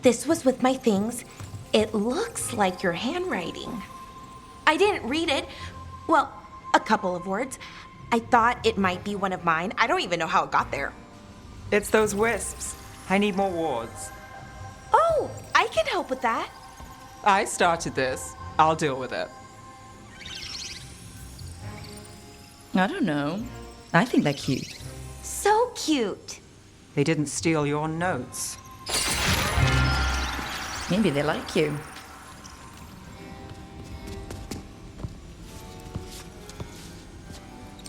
This was with my things. It looks like your handwriting. I didn't read it. Well, a couple of words. I thought it might be one of mine. I don't even know how it got there. It's those wisps. I need more wards. Oh, I can help with that. I started this. I'll deal with it. I don't know. I think they're cute. So cute. They didn't steal your notes. Maybe they like you.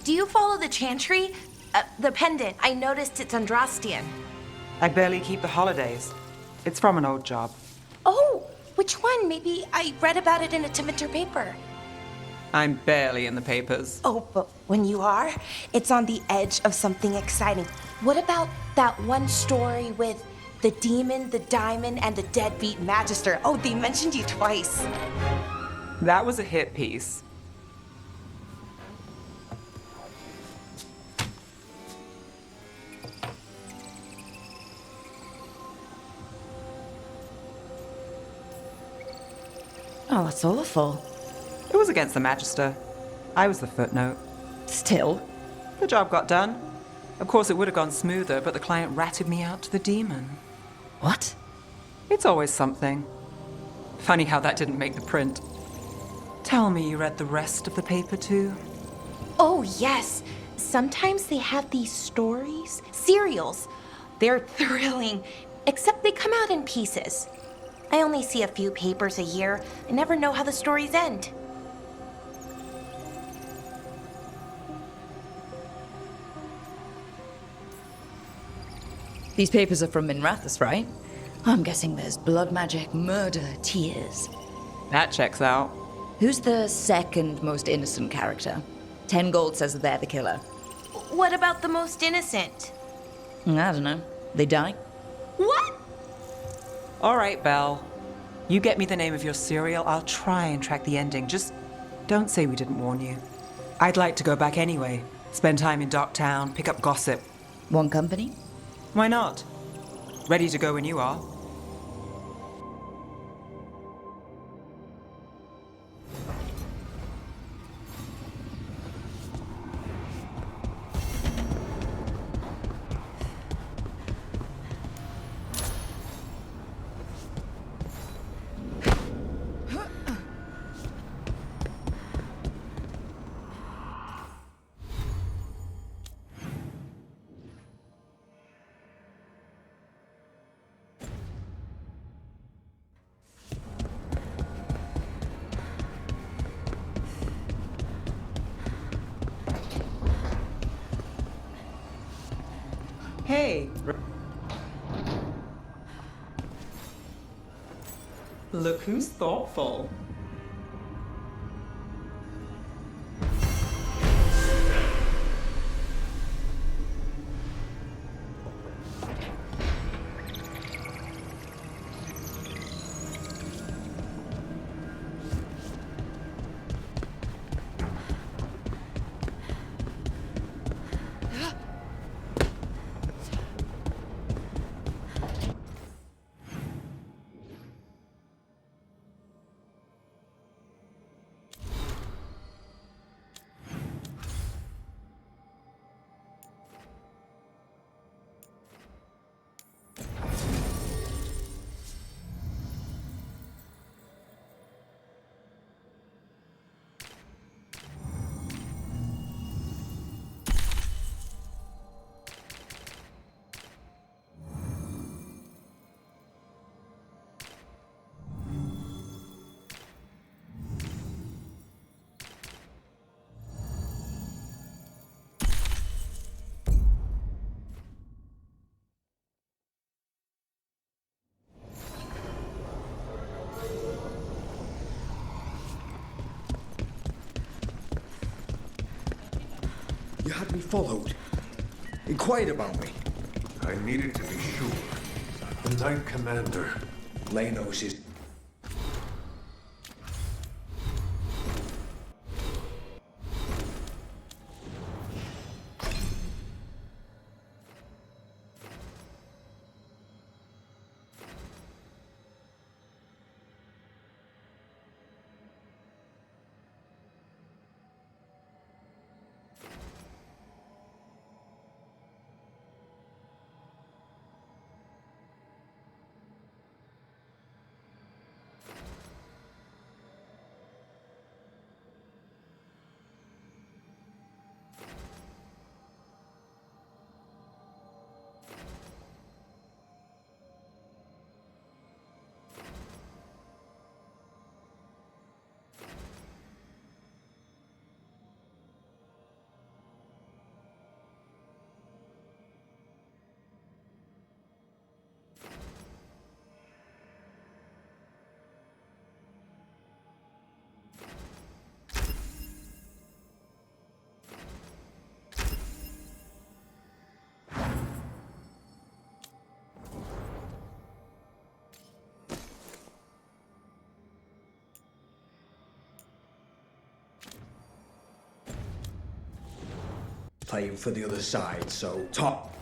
Do you follow the chantry? The pendant. I noticed it's Andrastian. I barely keep the holidays. It's from an old job. Oh, which one? Maybe I read about it in a Timiter paper. I'm barely in the papers. Oh, but when you are, it's on the edge of something exciting. What about that one story with the demon, the diamond, and the deadbeat magister? Oh, they mentioned you twice. That was a hit piece. Oh, that's awful. It was against the Magister. I was the footnote. Still. The job got done. Of course, it would have gone smoother, but the client ratted me out to the demon. What? It's always something. Funny how that didn't make the print. Tell me you read the rest of the paper too? Oh, yes. Sometimes they have these stories, serials. They're thrilling, except they come out in pieces. I only see a few papers a year. I never know how the stories end. These papers are from Minrathous, right? I'm guessing there's blood magic, murder, tears. That checks out. Who's the second most innocent character? 10 gold says that they're the killer. What about the most innocent? I don't know. They die? What? All right, Belle. You get me the name of your serial, I'll try and track the ending. Just don't say we didn't warn you. I'd like to go back anyway. Spend time in Docktown, pick up gossip. One company? Why not? Ready to go when you are. Hey. Look who's thoughtful. You had me followed. Inquired about me. I needed to be sure. The Knight Commander. Lanos is... playing for the other side, so top.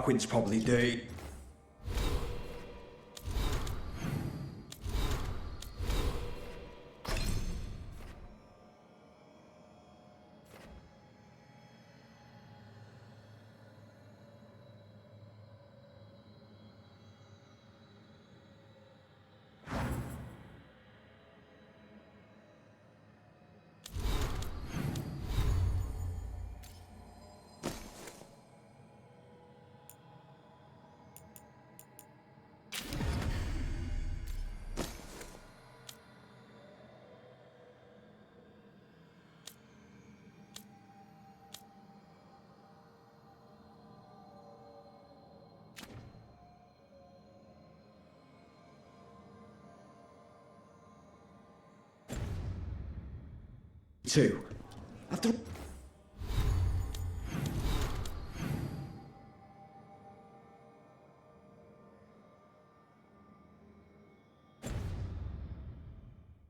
Darkwind's probably dirty. Two. After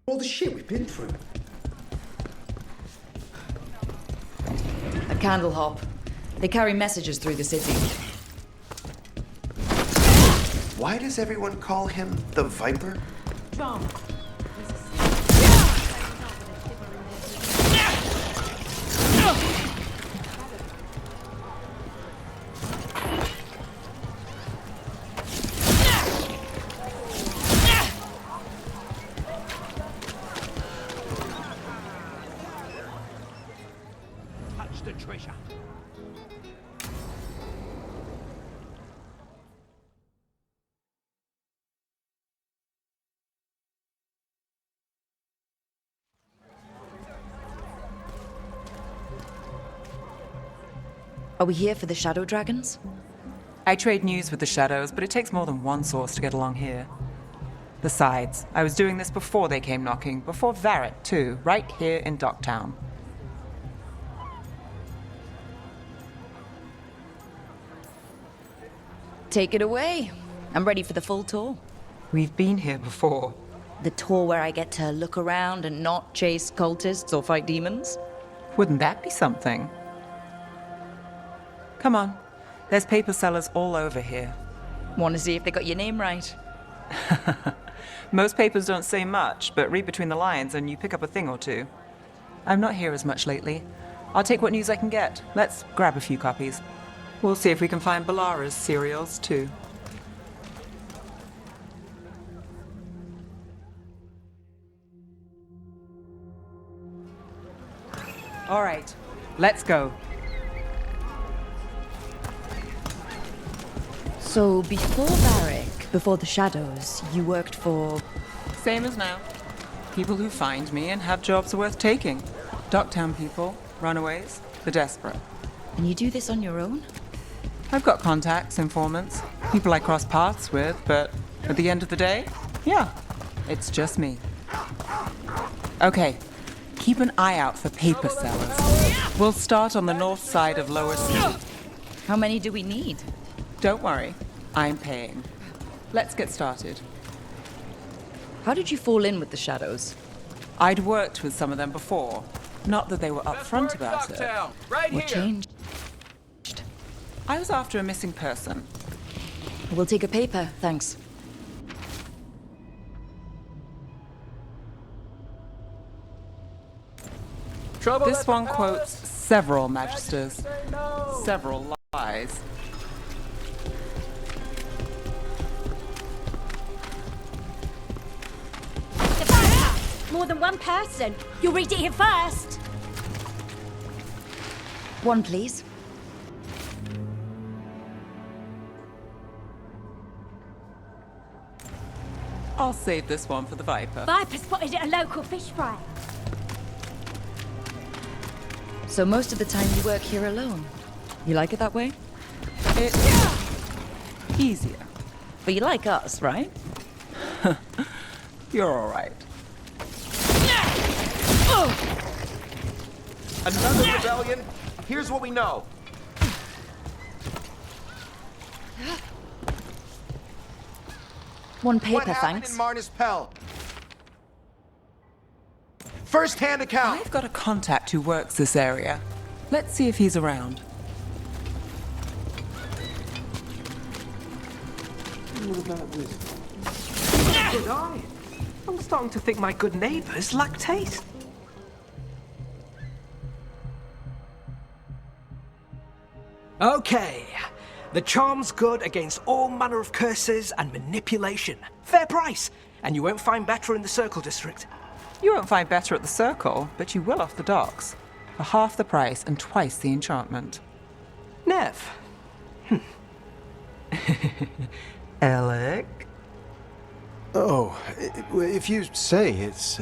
all the shit we've been through. A candle hop. They carry messages through the city. Why does everyone call him the Viper? Touch the treasure. Are we here for the Shadow Dragons? I trade news with the Shadows, but it takes more than one source to get along here. Besides, I was doing this before they came knocking, before Varret, too, right here in Docktown. Take it away. I'm ready for the full tour. We've been here before. The tour where I get to look around and not chase cultists or fight demons? Wouldn't that be something? Come on. There's paper sellers all over here. Want to see if they got your name right? Most papers don't say much, but read between the lines and you pick up a thing or two. I'm not here as much lately. I'll take what news I can get. Let's grab a few copies. We'll see if we can find Balara's cereals, too. All right, let's go. So before Varric, before the Shadows, you worked for... Same as now. People who find me and have jobs worth taking. Docktown people, runaways, the desperate. And you do this on your own? I've got contacts, informants, people I cross paths with, but at the end of the day, yeah, it's just me. Okay, keep an eye out for paper sellers. We'll start on the north side of Lower City. How many do we need? Don't worry, I'm paying. Let's get started. How did you fall in with the Shadows? I'd worked with some of them before. Not that they were upfront about it. What changed? I was after a missing person. We'll take a paper, thanks. This one quotes several magisters, several lies. More than one person. You'll read it here first. One, please. I'll save this one for the Viper. Viper spotted at a local fish fry. So most of the time you work here alone. You like it that way? It's easier. But you like us, right? You're all right. Another rebellion? Here's what we know. One paper, What happened thanks. in Marnus Pell? First-hand account. I've got a contact who works this area. Let's see if he's around. Good eye. I'm starting to think my good neighbours lack taste. Okay. The charm's good against all manner of curses and manipulation. Fair price. And you won't find better in the Circle District. You won't find better at the Circle, but you will off the docks. For half the price and twice the enchantment. Nev. Alec? Oh, if you say it's...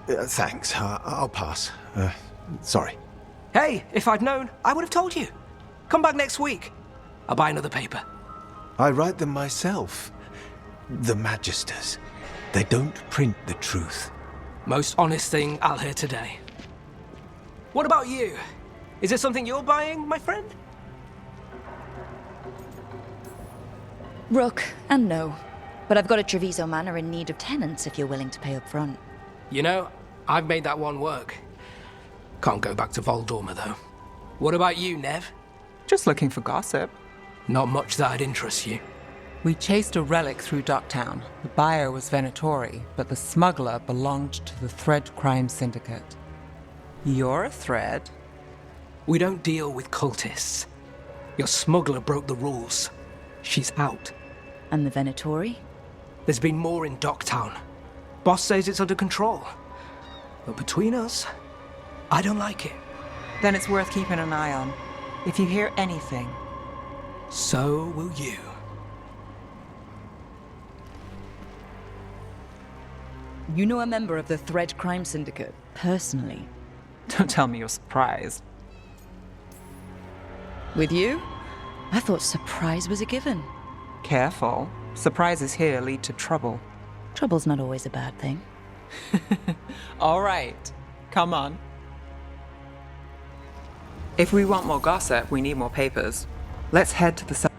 thanks. I'll pass. Sorry. Hey, if I'd known, I would have told you. Come back next week. I'll buy another paper. I write them myself. The Magisters. They don't print the truth. Most honest thing I'll hear today. What about you? Is it something you're buying, my friend? Rook, and no. But I've got a Treviso Manor in need of tenants if you're willing to pay up front. You know, I've made that one work. Can't go back to Voldorma, though. What about you, Nev? Just looking for gossip. Not much that'd interest you. We chased a relic through Docktown. The buyer was Venatori, but the smuggler belonged to the Thread Crime Syndicate. You're a thread? We don't deal with cultists. Your smuggler broke the rules. She's out. And the Venatori? There's been more in Docktown. Boss says it's under control. But between us, I don't like it. Then it's worth keeping an eye on. If you hear anything. So will you. You know a member of the Thread Crime Syndicate, personally. Don't tell me you're surprised. With you? I thought surprise was a given. Careful. Surprises here lead to trouble. Trouble's not always a bad thing. All right. Come on. If we want more gossip, we need more papers. Let's head to the south.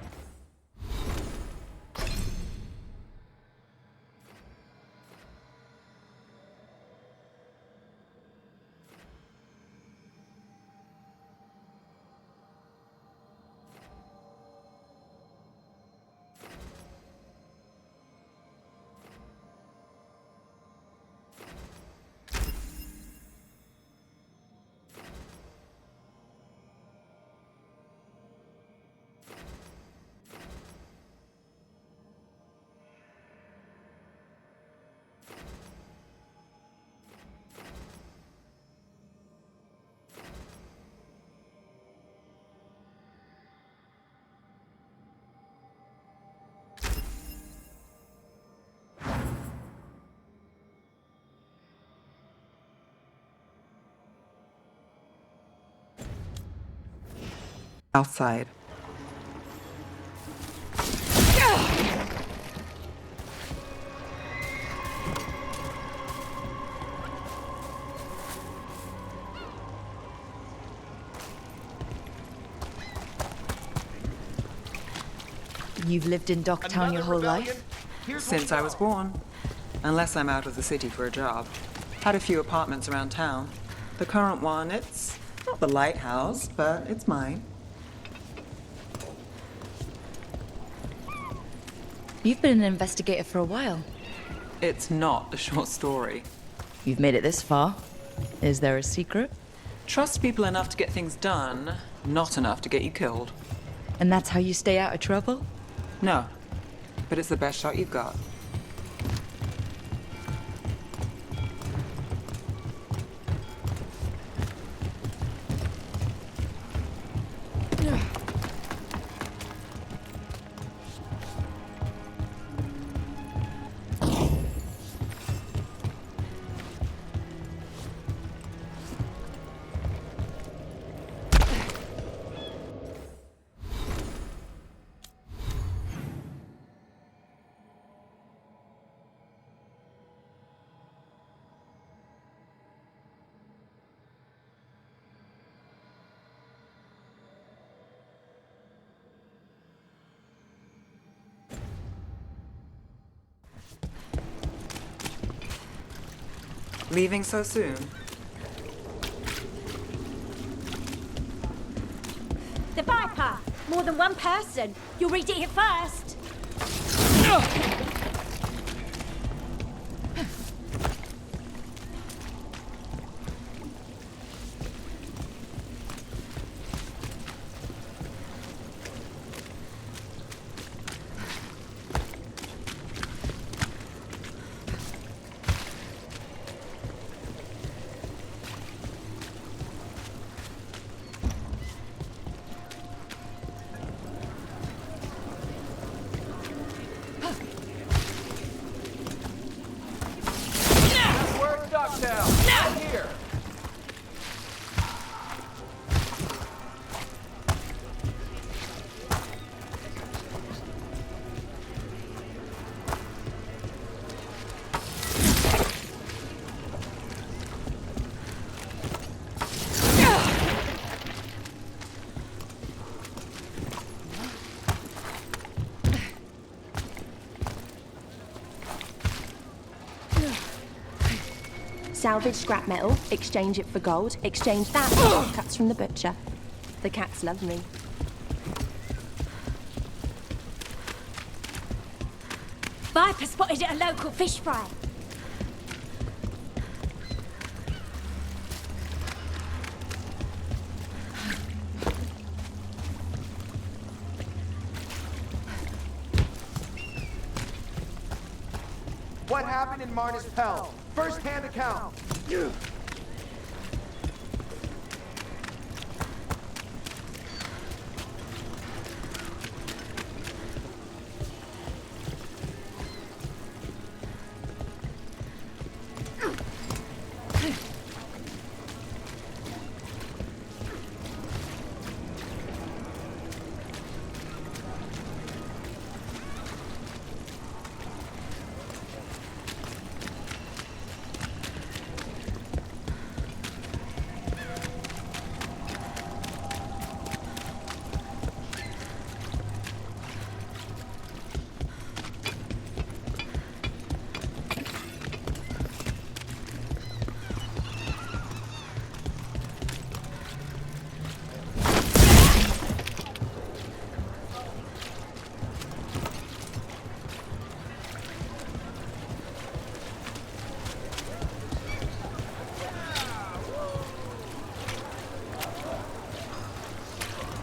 Outside. You've lived in Docktown your whole life? Since I was born. Unless I'm out of the city for a job. Had a few apartments around town. The current one, it's not the lighthouse, but it's mine. You've been an investigator for a while. It's not a short story. You've made it this far. Is there a secret? Trust people enough to get things done, not enough to get you killed. And that's how you stay out of trouble? No, but it's the best shot you've got. Leaving so soon? The Viper! More than one person. You'll read it here first. Salvage scrap metal, exchange it for gold, exchange that for cuts from the butcher. The cats love me. Viper spotted at a local fish fry. What happened in Marna's Pell? First-hand account.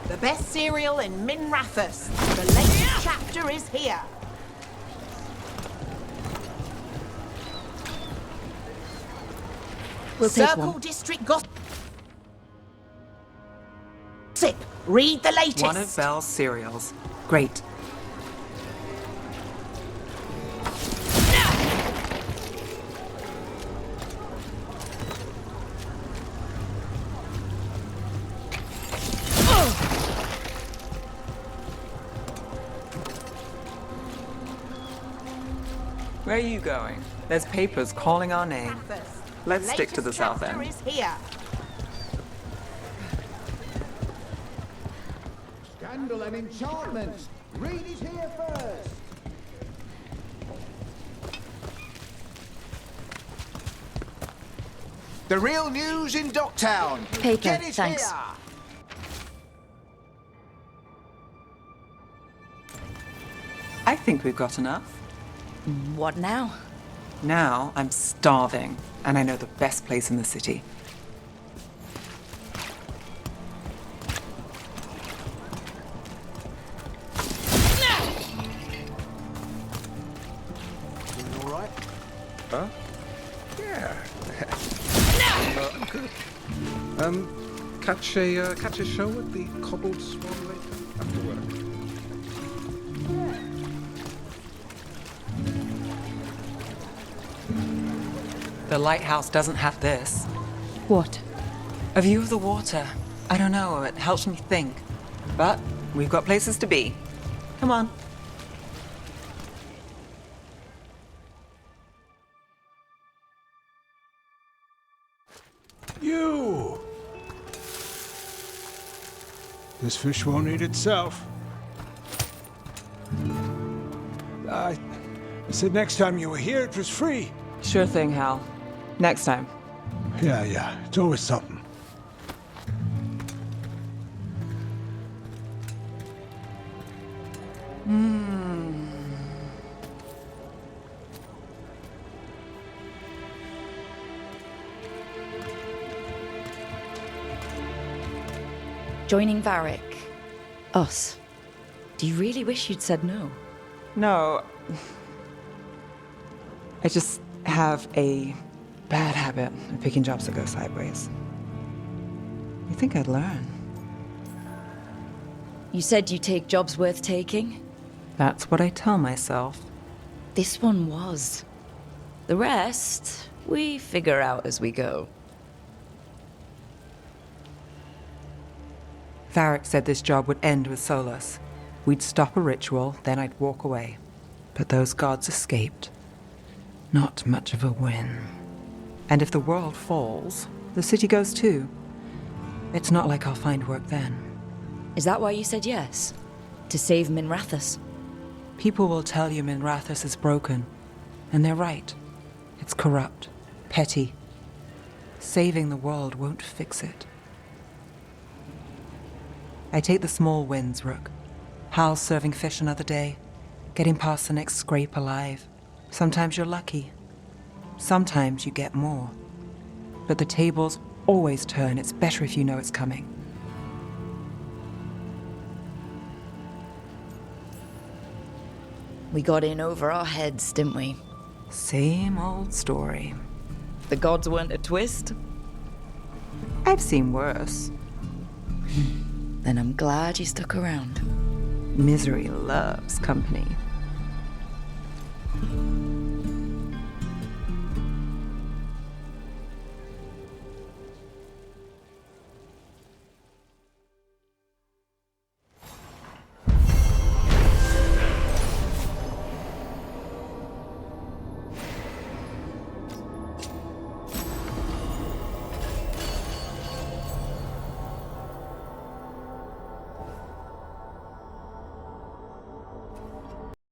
The best cereal in Min Rathus. The latest chapter is here. We'll take Circle one. District Gossip. Read the latest. One of Belle's cereals. Great. Where are you going? There's papers calling our name. Let's stick to the south end. Is here. Scandal and enchantment. Read it here first. The real news in Docktown. Paper, Get it thanks. here. I think we've got enough. What now? Now I'm starving, and I know the best place in the city. Doing all right? Huh? Yeah. I'm good. Catch a show at the Cobbled Swan later after work. The lighthouse doesn't have this. What? A view of the water. I don't know, it helps me think. But we've got places to be. Come on. You! This fish won't eat itself. I said next time you were here it was free. Sure thing, Hal. Next time. Yeah, it's always something. Joining Varric. Us. Do you really wish you'd said no? No. I just have a bad habit of picking jobs that go sideways. You think I'd learn? You said you take jobs worth taking? That's what I tell myself. This one was. The rest, we figure out as we go. Varric said this job would end with Solus. We'd stop a ritual, then I'd walk away. But those gods escaped. Not much of a win. And if the world falls, the city goes too. It's not like I'll find work then. Is that why you said yes? To save Minrathous? People will tell you Minrathous is broken. And they're right. It's corrupt. Petty. Saving the world won't fix it. I take the small wins, Rook. Hal's serving fish another day. Getting past the next scrape alive. Sometimes you're lucky. Sometimes you get more. But the tables always turn. It's better if you know it's coming. We got in over our heads, didn't we? Same old story. The gods weren't a twist? I've seen worse. Then I'm glad you stuck around. Misery loves company.